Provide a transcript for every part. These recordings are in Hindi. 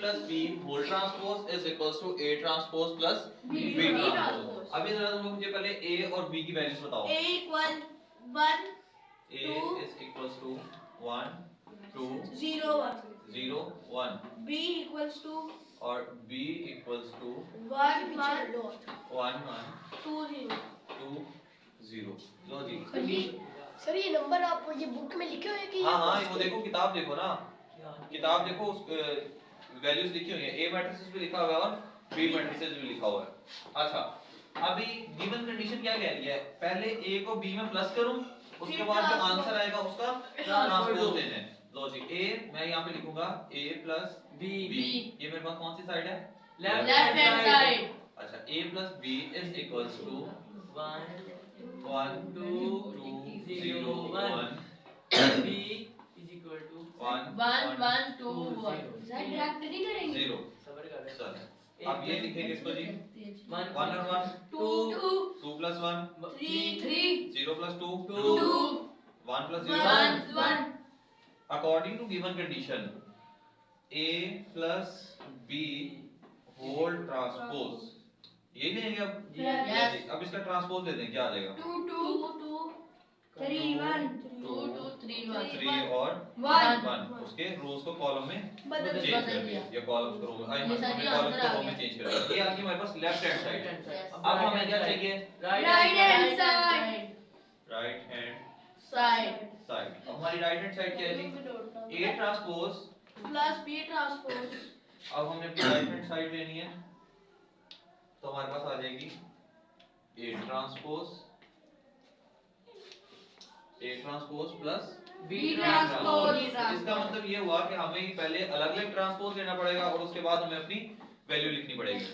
Plus B whole transpose is equals to A transpose plus B transpose. अभी जरा तुम लोग मुझे पहले ए और बी की वैल्यूज बताओ। a equal 1 a is equals to 1 2 0 1 0 1 b equals to और b इक्वल्स टू 1 1 1 1 2 0 2 0। लो जी सर ये नंबर आप ये बुक में लिखे हुए हैं कि हाँ हाँ वो देखो किताब देखो ना, किताब देखो उस वैल्यूज लिखी हुई है, ए मैट्रिसेस भी लिखा हुआ है और बी मैट्रिसेस भी लिखा हुआ है। अच्छा अभी गिवन कंडीशन क्या कह रही है, पहले ए को बी में प्लस करूं, उसके बाद जो आंसर आएगा उसका ट्रांसपोज लेना है। लो जी ए मैं यहाँ पे लिखूंगा a प्लस बी, ये मेरे पास कौन सी साइड है, लेफ्ट हैंड साइड। अच्छा a plus B is equals to 1 2 0 1 b is equal to 1 1 1 2 1 sir direct नहीं करेंगे 0। सबर कर चल अब ये लिखेंगे इसको जी 1 1 और 1 2 2 plus 1 3 3 0 plus 2 2 1 plus 0 1 1 according to given condition a plus b whole transpose यही लेंगे अब। Yes. अब इसका ट्रांसपोज लेते हैं, क्या आ जाएगा 2 2 2 3 1 2 2 3 1 3 और 1 1 उसके रोज को कॉलम में बदल चेंज कर दिया, या कॉलम्स को रो में ये सारी कॉलम्स आंसर को आ रो में गया। चेंज कर दिया। ये आ गई हमारे पास लेफ्ट हैंड साइड। Yes. अब हमें क्या चाहिए, right hand side right hand side side. अब हमारी राइट हैंड साइड क्या है जी, a transpose plus b transpose. अब हमने अपनी राइट हैंड साइड लेनी है तो हमारे पास आ जाएगी a transpose plus b transpose. इसका मतलब ये हुआ कि हमें पहले अलग-अलग ट्रांसपोज लेना पड़ेगा और उसके बाद हमें अपनी वैल्यू लिखनी पड़ेगी।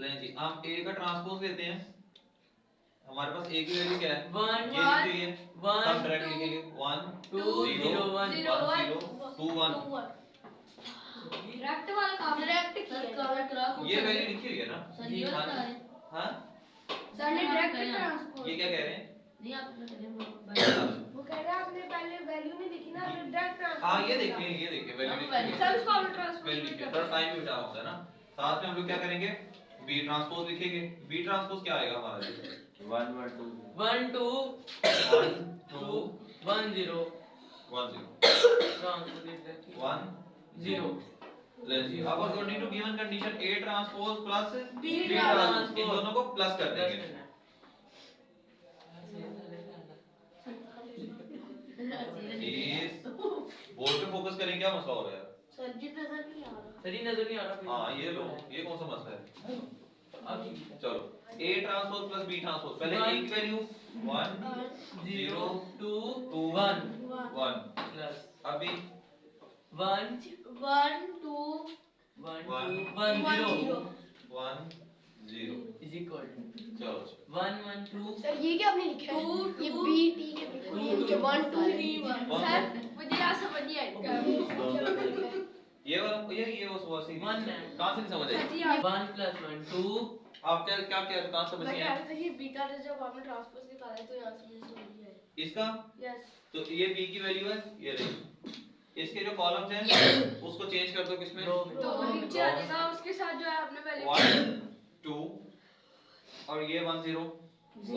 लें जी हम a का ट्रांसपोज लेते हैं, हमारे पास a की वैल्यू क्या है 1 ये लिखी हुई है, हम डायरेक्ट two, लिखेंगे 1 2 0 1 0 1 2 1 डायरेक्ट वाला काम डायरेक्ट किया। ये वैल्यू लिखी हुई है ना। सर ये बता रहे हैं। हां सर ने डायरेक्ट ट्रांसपोज ये क्या कह रहे हैं, नहीं आप क्या कह रहे हैं वो कह रहा है आपने पहले वैल्यू नहीं लिखी ना, आपने डायरेक्ट ट्रांसपोज। हाँ ये देखिए वैल्यू लिखी है, सर उसको आपने ट्रांसपोज वैल्यू लिखी है, थोड़ा टाइम भी बचा होता है ना। साथ में हम लोग क्या करेंगे, b ट्रांसपोज लिखेंगे। b ट्रांसपोज क्या आएगा हमारा 1 1 2 1 2 1 2 1 0 1 0 ट्रांसपोज 1 0। लेट्स सी अब according to given condition a transpose plus B b transpose, इन दोनों को प्लस कर देंगे। इस बोर्ड पे फोकस करें, क्या मसला हो रहा है सर जी नजर नहीं आ रहा। सही नजर नहीं आ रहा। हाँ ये लो, ये कौन सा मसला है। अब ठीक है। चलो a transpose plus b transpose, पहले a की वैल्यू 1 0 2 2 1 1 प्लस अभी 1 1 2 1 2 1 0 1 0 is equal to चलो 1 1 2 सर ये क्या आपने लिखा है, ये बी टी के लिखे 1 2 3 1। सर मुझे यहाँ समझ नहीं आएगा। ये वाला ये वो वासी 1 है। कहां से नहीं समझ आई, सर जी आप 1 प्लस 1 2 आप क्या क्या क्या कहां समझ मैं नहीं कह आया रहा था कि b का जब आपने ट्रांसपोज निकाला है तो यहाँ से मुझे समझ नहीं आया। इसका। यस तो ये b की वैल्यू है, ये रही, इसके जो कॉलम्स हैं उसको चेंज कर दो किसमें, दो में। तो नीचे आ जाएगा उसके साथ जो है आपने पहले 1 2 और ये 1 0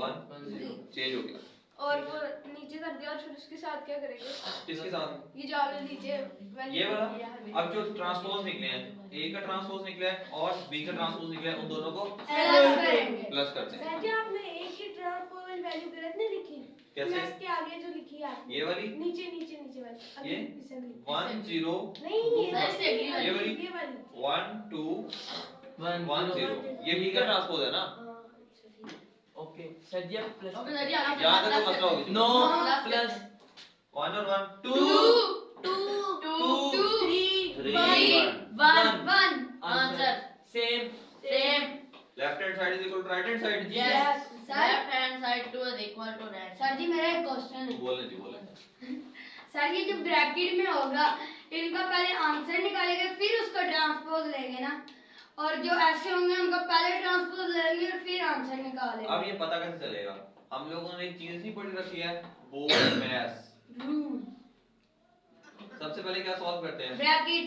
1 1 0 चेंज हो गया। और वो नीचे कर दिया और फिर उसके साथ क्या करेंगे, किसके साथ, ये जो आपने नीचे value ये वाला। दिया हमें। अब जो ट्रांसपोज निकले हैं, a का ट्रांसपोज निकला है और b का ट्रांसपोज निकला है, उन दोनों को प्लस करेंगे। प्लस करते हैं। सर जी आपने एक ही ट्रांसपोज वैल्यू गलत नहीं लिखी, कैसे? प्लस के आगे जो लिखी है आपने, ये वाली नीचे नीचे नीचे वाली अगली ये? इससे अगली 1 0 नहीं सर, इससे अगली वाली। ये वाली ये वाली 1 2 1 1 0 ये b का ट्रांसपोज है ना। हाँ, अच्छा ठीक है। ओके सर जी आप प्लस ओके सर जी आप यहाँ तक तो मसला हो गया। नो प्लस प्लस 1 और 1 2 2 2 3 3 1 1 answer same same. Left hand side is equal to right hand side. Yes left hand side two is equal to right. Sir जी मेरा एक क्वेश्चन है, बोले जी बोले। सर ये जो ब्रैकेट में होगा इनका पहले आंसर निकालेंगे फिर उसका ट्रांसपोज लेंगे ना, और जो ऐसे होंगे उनका पहले ट्रांसपोज लेंगे और फिर आंसर निकालेंगे। अब ये पता कैसे चलेगा, हम लोगों ने एक चीज नहीं पढ़ी रखी है, बोर्ड मैथ्स। रूल सबसे पहले क्या सॉल्व करते हैं, ब्रैकेट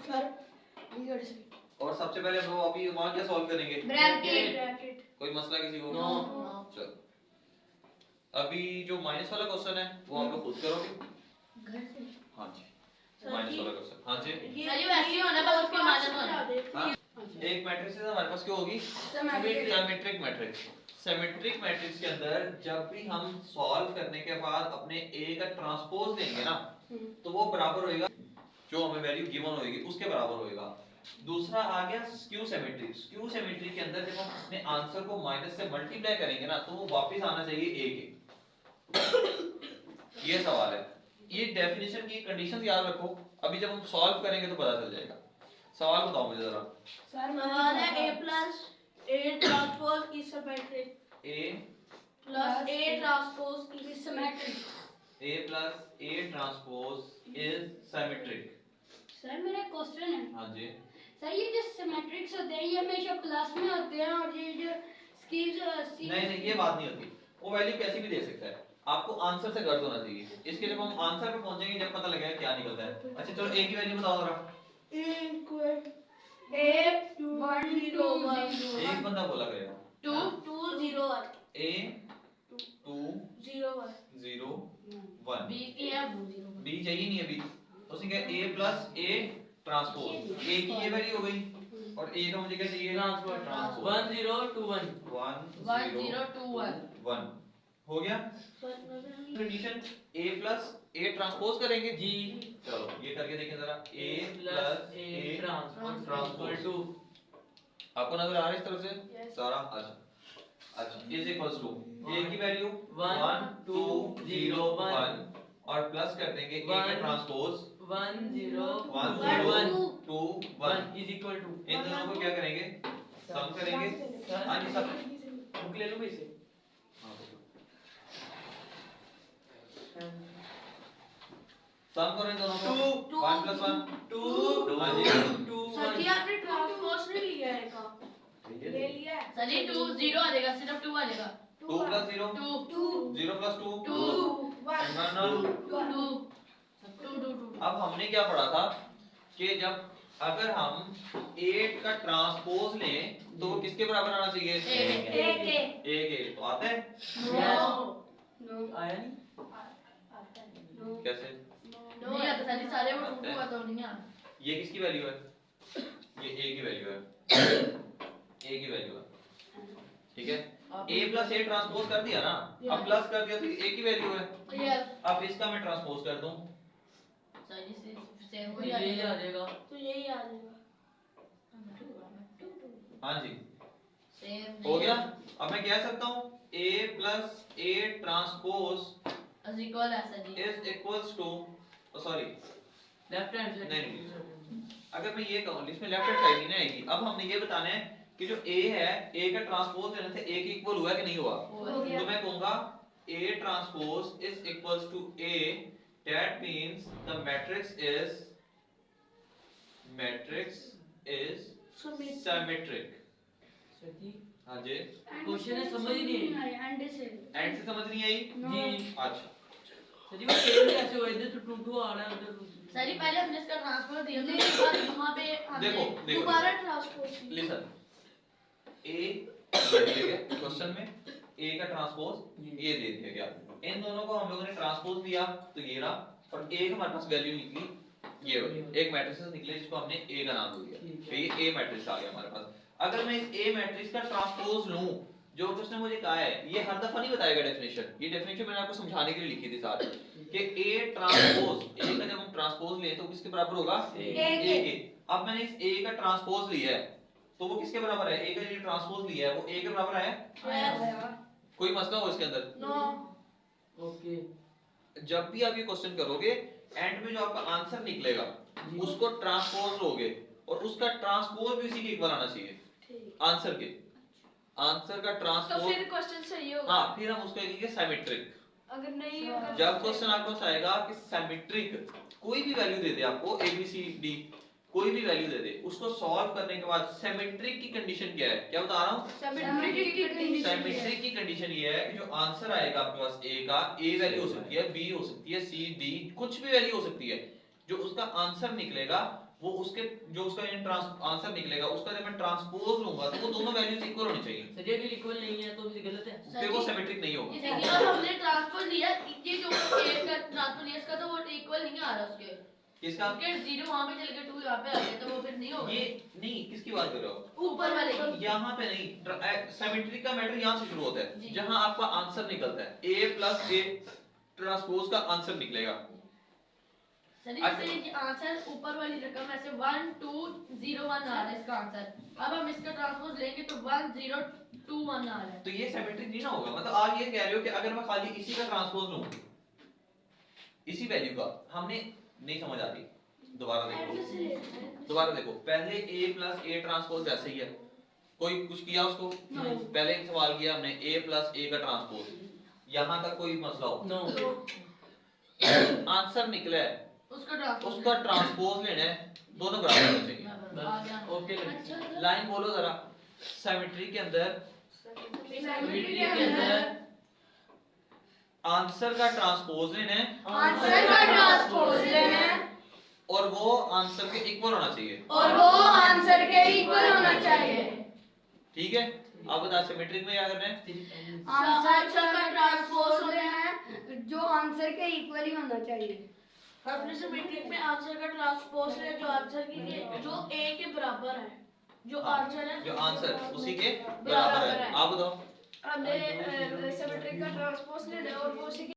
सर और सबसे पहले वो अभी वहां क्या सॉल्व करेंगे? ब्रैकेट कोई मसला किसी को? नो चलो अभी जो माइनस वाला क्वेश्चन है वो आप लोग खुद करोगे। हाँ जी माइनस वाला क्वेश्चन। हाँ जी हाँ? एक मैट्रिक्स हमारे पास क्या होगी? Symmetric matrix. सिमेट्रिक मैट्रिक्स के अंदर जब भी हम सॉल्व करने के बाद अपने ए का ट्रांसपोज देंगे ना तो वो बराबर होएगा जो हमें वैल्यू गिवन होएगी उसके बराबर होएगा। दूसरा आ गया स्क्यू सिमेट्री। स्क्यू सिमेट्री के अंदर जब हम अपने आंसर को माइनस से मल्टीप्लाई करेंगे ना तो वो वापस आना चाहिए ए के। ये सवाल है। ये डेफिनेशन की कंडीशंस याद रखो, अभी जब हम सॉल्व करेंगे तो पता चल जाएगा। सवाल बताओ मुझे जरा। सवाल है a plus a transpose is symmetric. a Plus a transpose is symmetric. a plus a transpose is symmetric। Sir मेरा क्वेश्चन है। हाँ जी सर ये जो सिमेट्रिक्स होते हैं ये हमेशा प्लस में होते हैं और ये जो स्कीव्स नहीं ये बात नहीं होती, वो वैल्यू कैसी भी दे सकता है, आपको आंसर से गर्द होना चाहिए। इसके जब हम आंसर पे पहुंचेंगे जब पता लगेगा क्या निकलता है। अच्छा चलो a की वैल्यू बताओ जरा। equal a 1 0 1 एक बंदा बोला करेगा 2 2 0 1 a 2 0 1 0 1 b की है 2 0 b चाहिए नहीं अभी, उसने कहा a plus a transpose. a की ये वैल्यू हो गई और a का मुझे क्या चाहिए? ट्रांसपोज 1 0 2 1 1 0 2 1 हो गया। Condition a plus a transpose करेंगे जी। चलो ये करके देखें जरा a plus plus A a transpose transpose to आपको नजर आ रहा है इस तरफ से सारा? अच्छा इज इक्वल्स टू a की वैल्यू 1 2 0 1 और प्लस कर देंगे a का ट्रांसपोज 1 0 1 1 0 2 1 1 इज इक्वल टू इन दोनों को क्या करेंगे? सम करेंगे। हाँ जी सब बुक ले लो इसे। सम करो इन दोनों को 1 plus 1 2 हाँ जी 2 सर जी आपने ट्रांसपोज नहीं लिया है का ले लिया है सर जी 2 0 आ जाएगा, सिर्फ 2 आ जाएगा। 2 plus 0 2 0 plus 2 2 and 1 2 अब हमने क्या पढ़ा था कि जब अगर हम 8 का ट्रांसपोज लें तो वो किसके बराबर आना चाहिए? A के। a के। तो आता है नो आया नहीं कैसे? नहीं आता सर जी, सारे वो 2 2 आता नहीं आता। ये किसकी वैल्यू है? ये a की वैल्यू है। a की वैल्यू है ठीक है। a plus a ट्रांसपोज कर दिया ना, अब प्लस कर दिया तो a की वैल्यू है। यस अब इसका मैं ट्रांसपोज कर दूं सर जी से वही ये आ आ जाएगा। जाएगा तो यही आ जाएगा हाँ जी सेम हो गया। अब मैं कह सकता हूं a plus a transpose as equal है सर जी। is equals to sorry left hand से नहीं अगर मैं ये कहूं इसमें लेफ्ट हैंड साइड नहीं ना आएगी। अब हमने ये बताना है कि जो a है a का ट्रांसपोज लेने से a के इक्वल हुआ कि नहीं हुआ। हो गया। तो मैं कहूंगा a transpose is equals to a, that means the matrix is symmetric। Sir जी हाँ जी क्वेश्चन है समझ ही नहीं आई। एंड से एंड से समझ नहीं आई जी अच्छा सर जी वो सेम कैसे हुआ? इधर तो 2 2 आ रहा है उधर सर जी पहले हमने इसका ट्रांसफर दिया था, उसके बाद वहां पे हमने देखो दोबारा ट्रांसपोज लिसन a दे दिया गया क्वेश्चन में a का ट्रांसपोज ये दे दिया गया। इन दोनों को हम लोगों ने ट्रांसपोज दिया तो ये रहा और a का हमारे पास वैल्यू निकली ये वाली। एक मैट्रिक्स निकले जिसको हमने a का नाम दे दिया तो ये a मैट्रिक्स आ गया हमारे पास। अगर मैं इस a मैट्रिक्स का ट्रांसपोज लूं जो उसने मुझे कहा है, ये हर दफा नहीं बताएगा डेफिनेशन, ये डेफिनेशन मैंने आपको समझाने के लिए लिखी थी साथ कि a ट्रांसपोज a का जब हम ट्रांसपोज लें तो किसके बराबर होगा? A के। अब मैंने इस a का ट्रांसपोज लिया है तो वो किसके बराबर है? a का जो ट्रांसपोज लिया है वो a के बराबर है। कोई मसला हो इसके अंदर? नो ओके जब भी आप ये क्वेश्चन करोगे एंड में जो आपका आंसर निकलेगा उसको ट्रांसपोज लोगे और उसका ट्रांसपोज भी उसी के इक्वल आना चाहिए आंसर के। आंसर का तो ट्रांसपोज फिर क्वेश्चन सही होगा। हाँ फिर हम उसको लिखेंगे सिमेट्रिक। अगर नहीं होगा जब क्वेश्चन आपके पास आएगा कि सिमेट्रिक कोई भी वैल्यू दे दे आपको a b c d कोई भी वैल्यू दे दे उसको सॉल्व करने के बाद सिमेट्रिक की कंडीशन क्या है? क्या बता रहा हूँ? सिमेट्रिक की कंडीशन ये है कि जो आंसर आएगा आपके पास a का a वैल्यू हो सकती है b हो सकती है c d कुछ भी वैल्यू हो सकती है, जो उसका आंसर निकलेगा वो उसके जो उसका आंसर निकलेगा उसका जब मैं ट्रांसपोज लूंगा तो वो दोनों वैल्यूज इक्वल होनी चाहिए, सर ये इक्वल नहीं है तो भी गलत है। फिर वो सिमेट्रिक नहीं ये होगा। देखिए और हमने ट्रांसफर लिया ये जो ए का ट्रांसफर लिया इसका तो वो इक्वल नहीं आ रहा उसके किसका? क्योंकि 0 वहां पे चल के 2 यहां पे आ गया तो वो फिर नहीं होगा। ये नहीं, किसकी बात कर रहे हो? ऊपर वाले की। यहाँ पे नहीं, सिमेट्री का मैटर यहाँ से शुरू होता है जी। जहाँ आपका आंसर निकलता है a प्लस a ट्रांसपोज का आंसर निकलेगा। सर जैसे ये आंसर ऊपर वाली रकम ऐसे 1 2 0 1 आ रहा है इसका आंसर, अब हम इसका ट्रांसपोज लेंगे तो 1 0 2 1 आ रहा है। तो ये सिमेट्रिक नहीं ना होगा। मतलब आप ये कह रहे हो कि अगर मैं खाली इसी का ट्रांसपोज लूं, इसी वैल्यू का, हमने नहीं समझ आ रही। दोबारा देखो, पहले a प्लस a ट्रांसपोज ऐसे ही है, कोई कुछ किया उसको? पहले एक सवाल किया हमने a प्लस a का ट्रांसपोज, यहाँ तक कोई मसला हो? नो आंसर निकला है, उसका ट्रांसपोज लेना है, दोनों बराबर होने चाहिए। आ गया। ओके लाइन बोलो जरा। सिमेट्री के अंदर सिमेट्री के अंदर आंसर का ट्रांसपोज लेना है आंसर का ट्रांसपोज लेना है और वो आंसर के इक्वल होना चाहिए। और वो आंसर के इक्वल होना चाहिए। ठीक है, अब बता सिमेट्रिक में क्या करना है? आंसर का ट्रांसपोज लेना है जो आंसर के इक्वल ही होना चाहिए। अपने सिमेट्रिक में आंसर का ट्रांसपोज है जो आंसर की जो a के बराबर है, जो आंसर है जो आंसर उसी के बराबर है। आप बताओ। हमने सिमेट्रिक का ट्रांसपोज लेना है और वो उसी